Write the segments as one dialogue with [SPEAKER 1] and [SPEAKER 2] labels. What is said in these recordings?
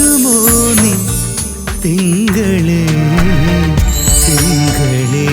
[SPEAKER 1] വരുമോ നീ തിങ്കളേ തിങ്കളേ.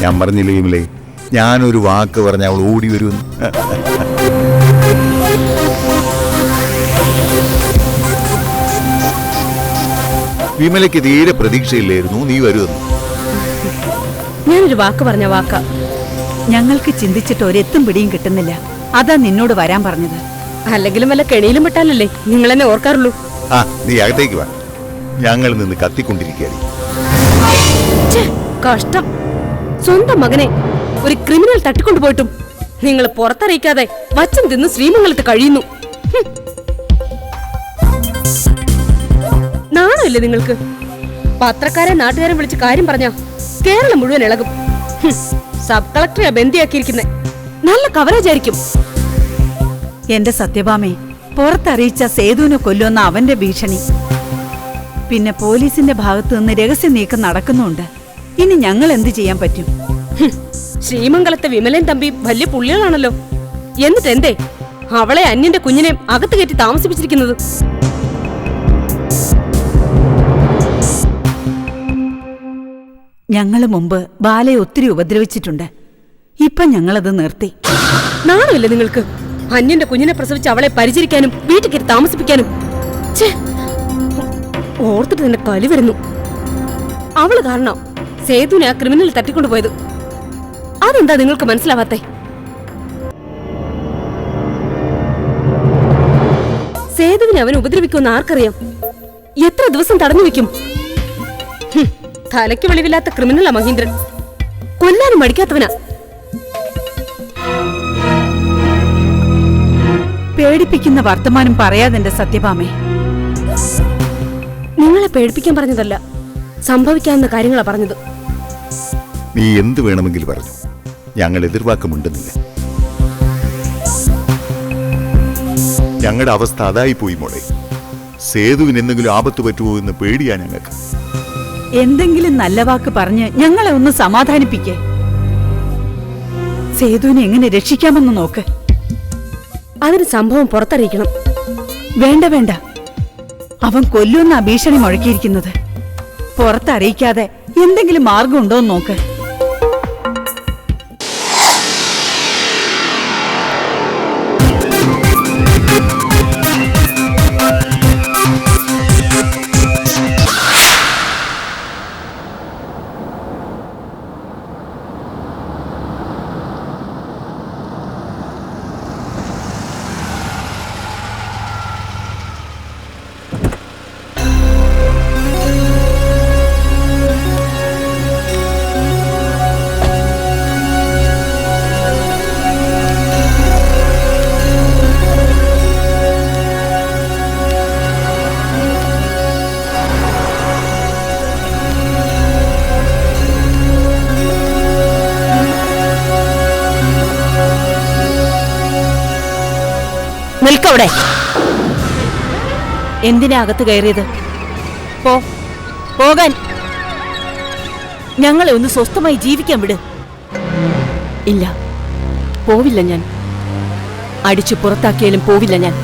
[SPEAKER 2] ഞാൻ പറഞ്ഞില്ലേ വിമലേ, ഞാനൊരു വാക്ക് പറഞ്ഞ അവൾ ഓടി വരുമെന്ന്. വിമലയ്ക്ക് തീരെ പ്രതീക്ഷയില്ലായിരുന്നു നീ വരുമെന്ന്.
[SPEAKER 3] ഞാനൊരു വാക്ക് പറഞ്ഞ വാക്ക.
[SPEAKER 4] ഞങ്ങൾക്ക് ചിന്തിച്ചിട്ട് ഒരെത്തും പിടിയും കിട്ടുന്നില്ല. അതാ നിന്നോട് വരാൻ പറഞ്ഞത്.
[SPEAKER 3] അല്ലെങ്കിലും വല്ല കെണിയിലും പെട്ടാലല്ലേ നിങ്ങൾ എന്നെ ഓർക്കാറുള്ളൂ.
[SPEAKER 2] ആ, നീ അകത്തേക്ക് വാ. ഞങ്ങൾ നിന്ന് കത്തിക്കൊണ്ടിരിക്കുകയാണ്.
[SPEAKER 3] കഷ്ടം. സ്വന്തം മകനെ ഒരു ക്രിമിനൽ തട്ടിക്കൊണ്ടുപോയിട്ടും നിങ്ങൾ പുറത്തറിയിക്കാതെ വച്ചം തിന്ന് ശ്രീമംഗലത്ത് കഴിയുന്നു. നാണമില്ലേ നിങ്ങൾക്ക്? പത്രക്കാരെ നാട്ടുകാരെ വിളിച്ച് കാര്യം പറഞ്ഞ കേരളം മുഴുവൻ ഇളകും. സബ് കളക്ടറെ ബന്ദിയാക്കിയിരിക്കുന്നെ. നല്ല കവറേജ് ആയിരിക്കും.
[SPEAKER 4] എന്റെ സത്യഭാമേ, പുറത്തറിയിച്ച സേതുവിനെ കൊല്ലുമെന്ന അവന്റെ ഭീഷണി. പിന്നെ പോലീസിന്റെ ഭാഗത്തു നിന്ന് രഹസ്യ നീക്കം നടക്കുന്നുണ്ട്. ഇനി ഞങ്ങൾ എന്ത് ചെയ്യാൻ പറ്റും?
[SPEAKER 3] ശ്രീമംഗലത്തെ വിമലൻ തമ്പി വലിയ പുള്ളികളാണല്ലോ. എന്നിട്ട് എന്തേ അവളെ അന്യന്റെ കുഞ്ഞിനെ അകത്ത് കയറ്റി താമസിപ്പിച്ചിരിക്കുന്നത്?
[SPEAKER 4] ഞങ്ങള് മുമ്പ് ബാലയെ ഒത്തിരി ഉപദ്രവിച്ചിട്ടുണ്ട്. ഇപ്പൊ ഞങ്ങളത് നിർത്തി.
[SPEAKER 3] നാണമില്ല നിങ്ങൾക്ക്? അന്യന്റെ കുഞ്ഞിനെ പ്രസവിച്ച് അവളെ പരിചരിക്കാനും വീട്ടിൽ കയറി താമസിപ്പിക്കാനും. ഓർത്തിട്ട് നിന്റെ കലി വരുന്നു. അവള് കാരണം സേതുവിനെ ആ ക്രിമിനൽ തട്ടിക്കൊണ്ടുപോയത്. അതെന്താ നിങ്ങൾക്ക് മനസ്സിലാവാത്തെ? സേതുവിനെ അവൻ ഉപദ്രവിക്കുമെന്ന് ആർക്കറിയാം? എത്ര ദിവസം തടഞ്ഞു വെക്കും? തലയ്ക്ക് വെളിവില്ലാത്ത ക്രിമിനലാ മഹീന്ദ്രൻ. കൊല്ലാനും മടിക്കാത്തവനാ.
[SPEAKER 4] പേടിപ്പിക്കുന്ന വർത്തമാനം പറയാതെന്റെ സത്യഭാമേ.
[SPEAKER 3] നിങ്ങളെ പേടിപ്പിക്കാൻ പറഞ്ഞതല്ല, സംഭവിക്കാവുന്ന കാര്യങ്ങളാ പറഞ്ഞത്.
[SPEAKER 2] നീ എന്ത് വേണമെങ്കിലും പറഞ്ഞു, ഞങ്ങൾ എതിർവാക്കമുണ്ടെന്നില്ല. ഞങ്ങളുടെ അവസ്ഥ അതായി പോയി മോളെ. സേതുവിന് എന്തെങ്കിലും ആപത്ത് പറ്റുമോ എന്ന് പേടിയാ ഞങ്ങൾക്ക്.
[SPEAKER 4] എന്തെങ്കിലും നല്ല വാക്ക് പറഞ്ഞ് ഞങ്ങളെ ഒന്ന് സമാധാനിപ്പിക്കേ. സേതുവിനെ എങ്ങനെ രക്ഷിക്കാമെന്ന് നോക്ക്.
[SPEAKER 3] അതിന് സംഭവം പുറത്തറിയിക്കണം.
[SPEAKER 4] വേണ്ട വേണ്ട, അവൻ കൊല്ലുമെന്നാ ഭീഷണി മുഴക്കിയിരിക്കുന്നത്. പുറത്തറിയിക്കാതെ എന്തെങ്കിലും മാർഗം ഉണ്ടോ എന്ന് നോക്ക്.
[SPEAKER 3] നിൽക്കവിടെ. എന്തിനാ അകത്ത് കയറിയത്? പോകാൻ. ഞങ്ങളെ ഒന്ന് സ്വസ്ഥമായി ജീവിക്കാൻ വിട്. ഇല്ല, പോവില്ല ഞാൻ. അടിച്ചു പുറത്താക്കിയാലും പോവില്ല ഞാൻ.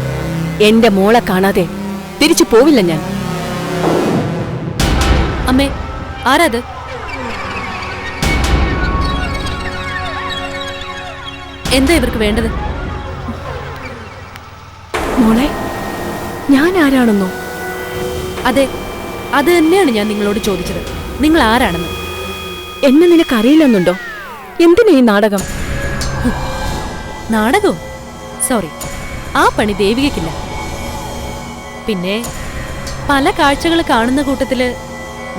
[SPEAKER 3] എന്റെ മോളെ കാണാതെ തിരിച്ചു പോവില്ല ഞാൻ. അമ്മേ, ആരാത്?
[SPEAKER 5] എന്താ ഇവർക്ക് വേണ്ടത്?
[SPEAKER 3] മോളെ, ഞാൻ ആരാണെന്നോ?
[SPEAKER 5] അതെ, അത് തന്നെയാണ് ഞാൻ നിങ്ങളോട് ചോദിച്ചത്. നിങ്ങൾ ആരാണെന്ന്.
[SPEAKER 3] എന്നെ നിനക്കറിയില്ലെന്നുണ്ടോ? എന്തിനാ ഈ നാടകം?
[SPEAKER 5] നാടകവും? സോറി, ആ പണി ദേവികയ്ക്കില്ല. പിന്നെ പല കാഴ്ചകൾ കാണുന്ന കൂട്ടത്തില്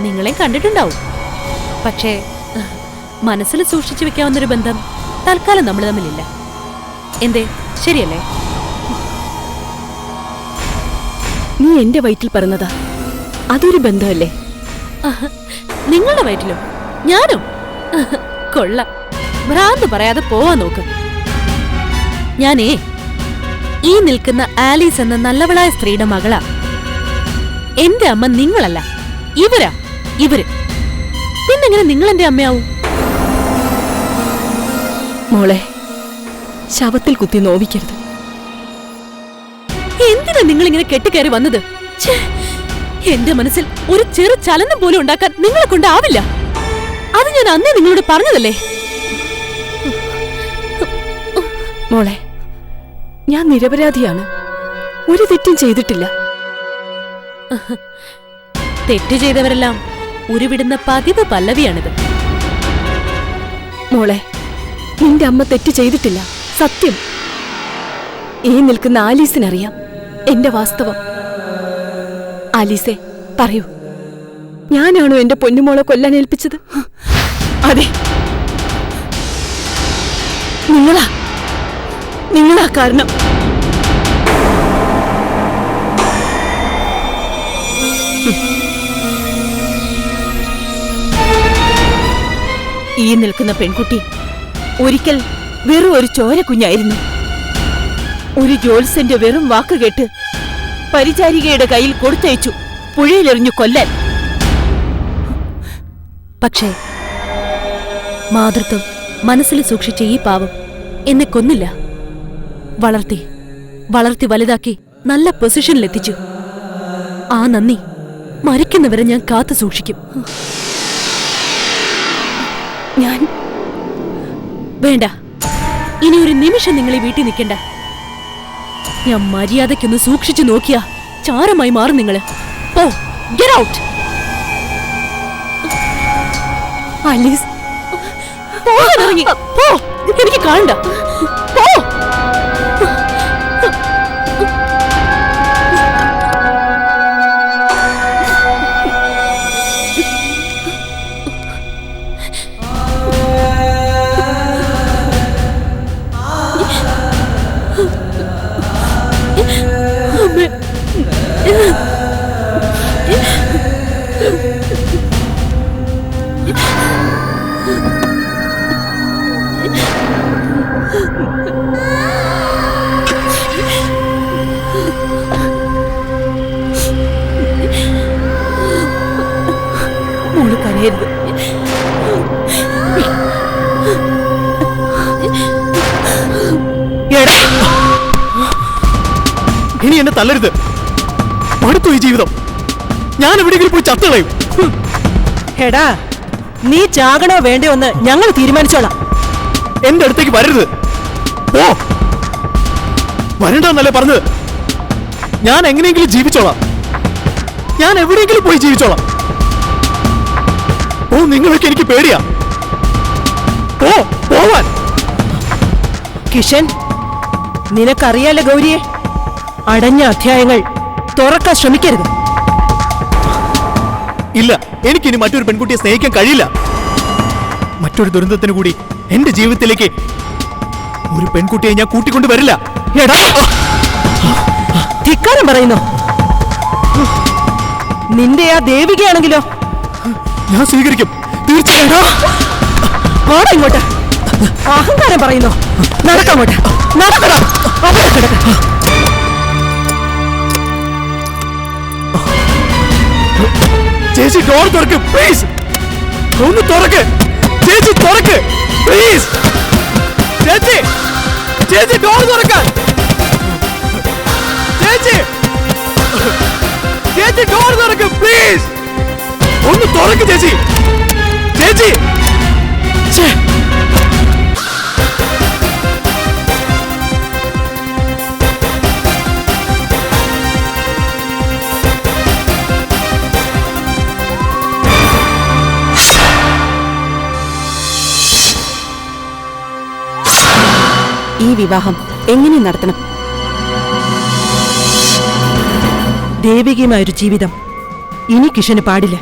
[SPEAKER 5] നിങ്ങളെ കണ്ടിട്ടുണ്ടാവും. പക്ഷേ മനസ്സിൽ സൂക്ഷിച്ചു വെക്കാവുന്നൊരു ബന്ധം തൽക്കാലം നമ്മൾ തമ്മിലില്ല. എന്തേ, ശരിയല്ലേ?
[SPEAKER 3] നീ എന്റെ വയറ്റിൽ പറഞ്ഞതാ, അതൊരു ബന്ധമല്ലേ?
[SPEAKER 5] നിങ്ങളുടെ വയറ്റിലോ? ഞാനോ? കൊള്ള, ഭ്രാന്ത് പറയാതെ പോവാൻ നോക്ക്. ഞാനേ ഈ നിൽക്കുന്ന ആലീസ് എന്ന നല്ലവളായ സ്ത്രീയുടെ മകളാ. എന്റെ അമ്മ നിങ്ങളല്ല, ഇവരാ. ഇവര് പിന്നെങ്ങനെ നിങ്ങൾ എന്റെ അമ്മയാവും?
[SPEAKER 3] മോളെ, ശവത്തിൽ കുത്തി നോവിക്കരുത്.
[SPEAKER 5] എന്തിനാ നിങ്ങൾ ഇങ്ങനെ കെട്ടിക്കയറി വന്നത്? എന്റെ മനസ്സിൽ ഒരു ചെറു ചലനം പോലും ഉണ്ടാക്കാൻ നിങ്ങളെ കൊണ്ടാവില്ല. അത് ഞാൻ അന്നേ നിങ്ങളോട് പറഞ്ഞതല്ലേ.
[SPEAKER 3] മോളെ, ഞാൻ നിരപരാധിയാണ്. ഒരു തെറ്റും ചെയ്തിട്ടില്ല.
[SPEAKER 5] തെറ്റ് ചെയ്തവരെല്ലാം ഉരുവിടുന്ന പതിവ് പല്ലവിയാണിത്.
[SPEAKER 3] മോളെ, നിന്റെ അമ്മ തെറ്റ് ചെയ്തിട്ടില്ല, സത്യം. ഈ നിൽക്കുന്ന ആലീസിനറിയാം എന്റെ വാസ്തവം. ആലീസെ, പറയൂ, ഞാനാണോ എന്റെ പൊന്നുമോളെ കൊല്ലാൻ ഏൽപ്പിച്ചത്? അതെ, നിങ്ങളാ കാരണം. ഈ നിൽക്കുന്ന പെൺകുട്ടി ഒരിക്കൽ വെറും ഒരു ചോര കുഞ്ഞായിരുന്നു. ഒരു ജോത്സ്യന്റെ വെറും വാക്ക് കേട്ട് പരിചാരികയുടെ കയ്യിൽ കൊടുത്തയച്ചു പുഴയിലെറിഞ്ഞു കൊല്ലാൻ.
[SPEAKER 5] പക്ഷേ മാതൃത്വം മനസ്സിൽ സൂക്ഷിച്ച ഈ പാവം എന്നെ കൊന്നില്ല. വളർത്തി വളർത്തി വലുതാക്കി നല്ല പൊസിഷനിലെത്തിച്ചു. ആ നന്ദി മരിക്കുന്നവരെ ഞാൻ കാത്തു സൂക്ഷിക്കും.
[SPEAKER 3] ഞാൻ
[SPEAKER 5] വേണ്ട, ഇനി ഒരു നിമിഷം നിങ്ങൾ ഈ വീട്ടിൽ നിൽക്കണ്ട. ഞാൻ മര്യാദയ്ക്കൊന്ന് സൂക്ഷിച്ചു നോക്കിയാ ചാരമായി മാറും നിങ്ങള്. പോ, ഗെറ്റ് ഔട്ട്.
[SPEAKER 3] ആലീസ്,
[SPEAKER 5] ഇറങ്ങി പോ, എനിക്ക് കാണണ്ട. പോ.
[SPEAKER 3] മോള് കരയരുത്.
[SPEAKER 6] ഇനി എന്നെ തല്ലരുത്. മടുത്തു ഈ ജീവിതം. ഞാൻ എവിടെയെങ്കിലും പോയി ചത്തുകളയും.
[SPEAKER 7] എടാ, നീ ചാകണോ വേണ്ടയോ എന്ന് ഞങ്ങൾ തീരുമാനിച്ചോളാം.
[SPEAKER 6] എന്റെ അടുത്തേക്ക് വരരുത്. ഓ, വരണ്ടെന്നല്ലേ പറഞ്ഞത്. ഞാൻ എങ്ങനെയെങ്കിലും ജീവിച്ചോളാം. ഞാൻ എവിടെയെങ്കിലും പോയി ജീവിച്ചോളാം. ഓ, നിങ്ങളൊക്കെ എനിക്ക് പേടിയാ. ഓ, പോവാൻ.
[SPEAKER 7] കിഷൻ, നിനക്കറിയാലോ ഗൗരിയെ, അടഞ്ഞ അധ്യായങ്ങൾ തുറക്കാൻ ശ്രമിക്കരുത്.
[SPEAKER 6] ഇല്ല, എനിക്കിനി മറ്റൊരു പെൺകുട്ടിയെ സ്നേഹിക്കാൻ കഴിയില്ല. മറ്റൊരു ദുരന്തത്തിന് കൂടി എന്റെ ജീവിതത്തിലേക്ക് ഒരു പെൺകുട്ടിയെ ഞാൻ കൂട്ടിക്കൊണ്ട് വരില്ല.
[SPEAKER 7] എടാ, ധിക്കാരം പറയുന്നു. നിന്റെ ആ ദേവികയാണെങ്കിലോ?
[SPEAKER 6] ഞാൻ സ്വീകരിക്കും, തീർച്ചയായും.
[SPEAKER 7] ആടാ ഇങ്ങോട്ട്. അഹങ്കാരം പറയുന്നു. നടക്കങ്ങോട്ട്, നടക്കണം. അവിടെ കിടക്ക.
[SPEAKER 6] ചേച്ചി, ഡോർ തുറക്ക് പ്ലീസ്. ഒന്ന് തുറക്ക് ചേച്ചി, തുറക്ക് പ്ലീസ്. ചേച്ചി, ചേച്ചി, ഡോർ തുറക്കാൻ. ചേച്ചി, ചേച്ചി, ഡോർ തുറക്ക് പ്ലീസ്. ഒന്ന് തുറക്ക് ചേച്ചി. ചേച്ചി,
[SPEAKER 3] ഈ വിവാഹം എങ്ങനെ നടത്തണം?
[SPEAKER 7] ദേവികയുമായൊരു ജീവിതം ഇനി കിഷന് പാടില്ല.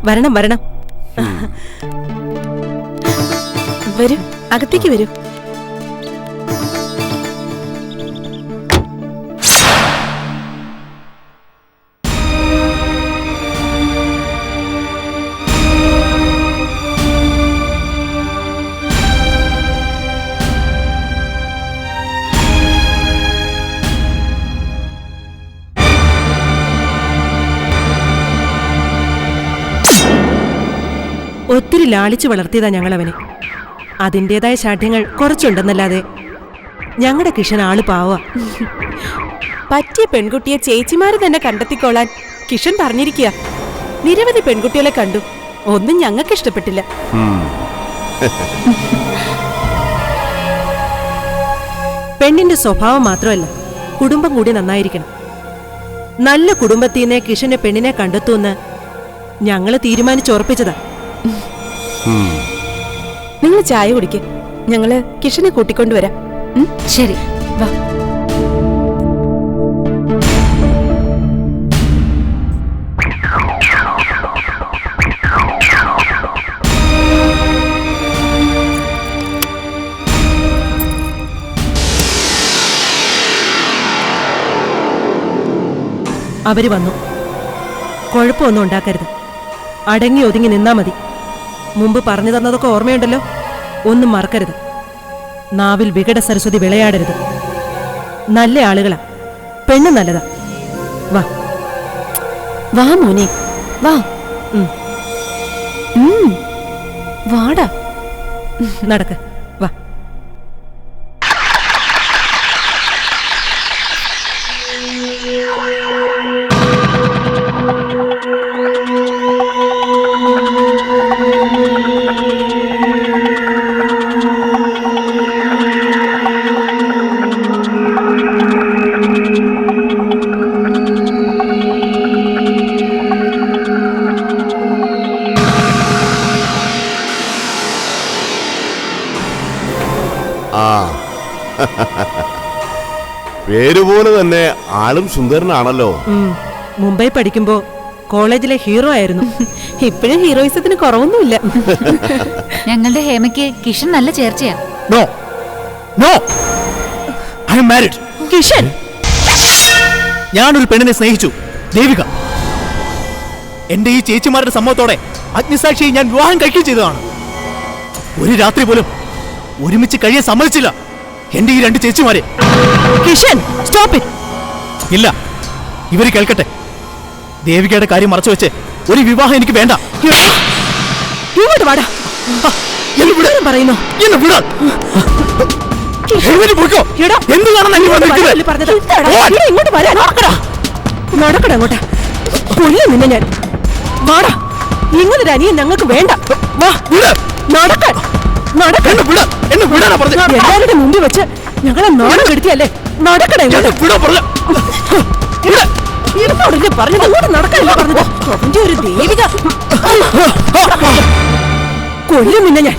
[SPEAKER 7] വരണം വരണം,
[SPEAKER 3] വരൂ, അകത്തേക്ക് വരൂ.
[SPEAKER 7] ഒത്തിരി ലാളിച്ചു വളർത്തിയതാ ഞങ്ങളവനെ. അതിൻ്റെതായ ശാഠ്യങ്ങൾ കുറച്ചുണ്ടെന്നല്ലാതെ ഞങ്ങളുടെ കിഷൻ ആള് പാവാ.
[SPEAKER 3] പറ്റിയ പെൺകുട്ടിയെ ചേച്ചിമാര് തന്നെ കണ്ടെത്തിക്കോളാൻ കിഷൻ പറഞ്ഞിരിക്കുക. നിരവധി പെൺകുട്ടികളെ കണ്ടു, ഒന്നും ഞങ്ങൾക്ക് ഇഷ്ടപ്പെട്ടില്ല.
[SPEAKER 7] പെണ്ണിന്റെ സ്വഭാവം മാത്രമല്ല, കുടുംബം കൂടി നന്നായിരിക്കണം. നല്ല കുടുംബത്തിനെ കിഷന് പെണ്ണിനെ കണ്ടെത്തുമെന്ന് ഞങ്ങള് തീരുമാനിച്ചുറപ്പിച്ചതാ.
[SPEAKER 3] നിങ്ങൾ ചായ കുടിക്ക്, ഞങ്ങള് കിഷനെ കൂട്ടിക്കൊണ്ടുവരാം.
[SPEAKER 5] ശരി, വാ.
[SPEAKER 7] അവര് വന്നു. കുഴപ്പമൊന്നും ഉണ്ടാക്കരുത്, അടങ്ങി ഒതുങ്ങി നിന്നാ മതി. മുമ്പ് പറഞ്ഞു തന്നതൊക്കെ ഓർമ്മയുണ്ടല്ലോ, ഒന്നും മറക്കരുത്. നാവിൽ വികട സരസ്വതി വിളയാടരുത്. നല്ല ആളുകളാ, പെണ്ണ് നല്ലതാ. വാ
[SPEAKER 3] വാ മോനെ, വാ. വാടാ,
[SPEAKER 7] നടക്ക്, വാ.
[SPEAKER 2] പേരുപോലെ തന്നെ ആളും സുന്ദരനാണല്ലോ.
[SPEAKER 7] മുംബൈ പഠിക്കുമ്പോ കോളേജിലെ ഹീറോ ആയിരുന്നു.
[SPEAKER 3] ഇപ്പോഴും ഹീറോയിസത്തിന് കുറവൊന്നുമില്ല.
[SPEAKER 5] ഞങ്ങളുടെ ഹേമയ്ക്ക് കിഷൻ നല്ല ചേർച്ചയാ.
[SPEAKER 6] No no, I am married.
[SPEAKER 7] Kishan,
[SPEAKER 6] ഞാനൊരു പെണ്ണിനെ സ്നേഹിച്ചു, ദേവിക. എന്റെ ഈ ചേച്ചിമാരുടെ സമ്മതത്തോടെ അഗ്നിസാക്ഷിയെ ഞാൻ വിവാഹം കഴിക്കുകയും ചെയ്തതാണ്. ഒരു രാത്രി പോലും ഒരുമിച്ച് കഴിയാൻ സമ്മതിച്ചില്ല എന്റെ ഈ രണ്ട് ചേച്ചിമാരെ.
[SPEAKER 7] Kishan, stop it.
[SPEAKER 6] ഇല്ല, ഇവര് കേൾക്കട്ടെ. ദേവികയുടെ കാര്യം മറച്ചു വെച്ച് ഒരു വിവാഹം എനിക്ക് വേണ്ട.
[SPEAKER 7] ഇങ്ങോട്ട് വാടാ. പറയുന്നു ഇങ്ങോട്ട് വരാ. നടക്കടാ അങ്ങോട്ട്. കൊല്ല നിന്നെ ഞാൻ. വാടാ, നിങ്ങളൊരു അനിയൻ ഞങ്ങൾക്ക് വേണ്ട. വാ, നടക്കാൻ. എല്ലാവരുടെ മുമ്പിൽ വെച്ച് ഞങ്ങളെ നാണം കെടുത്തിയല്ലേ. നടക്കട. എന്നോടല്ലേ പറഞ്ഞത്? അങ്ങോട്ട് നടക്കാനല്ലേ പറഞ്ഞത്? അവന്റെ ഒരു ദേവിക കൊല്ലും പിന്നെ ഞാൻ.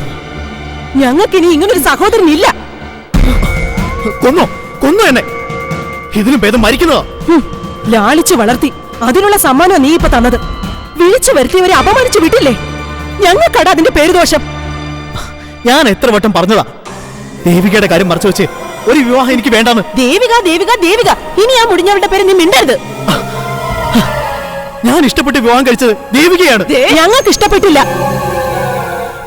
[SPEAKER 7] ഞങ്ങൾക്കിനി ഇങ്ങനൊരു സഹോദരനില്ല.
[SPEAKER 6] കൊന്നു എന്നെ. ഇതിനും ഭേദം മരിക്കുന്നതാ.
[SPEAKER 7] ലാളിച്ചു വളർത്തി അതിനുള്ള സമ്മാനം നീ ഇപ്പൊ തന്നത്. വിളിച്ചു വരുത്തിയവരെ അപമാനിച്ചു വിട്ടില്ലേ? ഞങ്ങൾക്കട അതിന്റെ പേരുദോഷം.
[SPEAKER 6] ഞാൻ എത്ര വട്ടം പറഞ്ഞതാ ദേവികയുടെ കാര്യം മറച്ചു വെച്ച് ഒരു വിവാഹം എനിക്ക് വേണ്ടാന്ന്.
[SPEAKER 7] ദേവിക ദേവിക ദേവിക, ഇനി ആ മുടിഞ്ഞവളുടെ പേര് നീ മിണ്ടരുത്.
[SPEAKER 6] ഞാൻ ഇഷ്ടപ്പെട്ട് വിവാഹം കഴിച്ചത് ദേവികയാണ്.
[SPEAKER 7] ഞങ്ങൾക്ക് ഇഷ്ടപ്പെട്ടില്ല.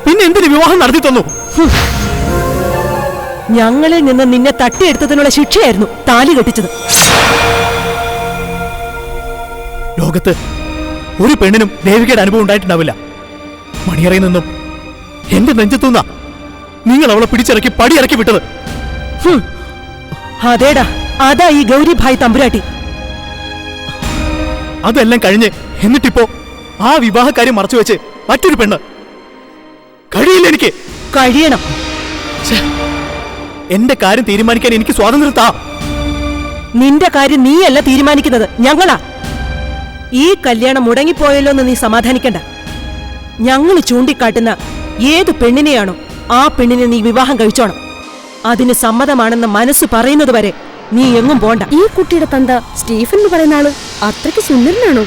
[SPEAKER 6] പിന്നെ എന്തിന് വിവാഹം നടത്തി തന്നു?
[SPEAKER 7] ഞങ്ങളിൽ നിന്ന് നിന്നെ തട്ടിയെടുത്തതിനുള്ള ശിക്ഷയായിരുന്നു താലി കെട്ടിച്ചത്.
[SPEAKER 6] ലോകത്ത് ഒരു പെണ്ണിനും ദേവികയുടെ അനുഭവം ഉണ്ടായിട്ടുണ്ടാവില്ല. മണിയറയിൽ നിന്നും എന്റെ നെഞ്ചത്തുനിന്നാ നിങ്ങൾ അവളെ പിടിച്ചിറക്കി പടിയിറക്കി വിട്ടത്.
[SPEAKER 7] അതേടാ, അതാ ഈ ഗൗരിഭായ് തമ്പുരാട്ടി.
[SPEAKER 6] അതെല്ലാം കഴിഞ്ഞ് എന്നിട്ടിപ്പോ ആ വിവാഹക്കാര്യം മറച്ചു വെച്ച് മറ്റൊരു പെണ്ണ്. കഴിയില്ല എനിക്ക്.
[SPEAKER 7] കഴിയണം.
[SPEAKER 6] എന്റെ കാര്യം തീരുമാനിക്കാൻ എനിക്ക് സ്വാതന്ത്ര്യം താ.
[SPEAKER 7] നിന്റെ കാര്യം നീയല്ല തീരുമാനിക്കുന്നത്, ഞങ്ങളാ. ഈ കല്യാണം മുടങ്ങിപ്പോയല്ലോ എന്ന് നീ സമാധാനിക്കണ്ട. ഞങ്ങൾ ചൂണ്ടിക്കാട്ടുന്ന ഏത് പെണ്ണിനെയാണോ ആ പെണ്ണിനെ നീ വിവാഹം കഴിച്ചോണം. അതിന് സമ്മതമാണെന്ന് മനസ്സ് പറയുന്നത് വരെ നീ എങ്ങും പോണ്ട.
[SPEAKER 3] ഈ കുട്ടിയുടെ തന്ത സ്റ്റീഫൻ എന്ന് പറയുന്ന ആള് അത്രയ്ക്ക് സുന്ദരനാണോ?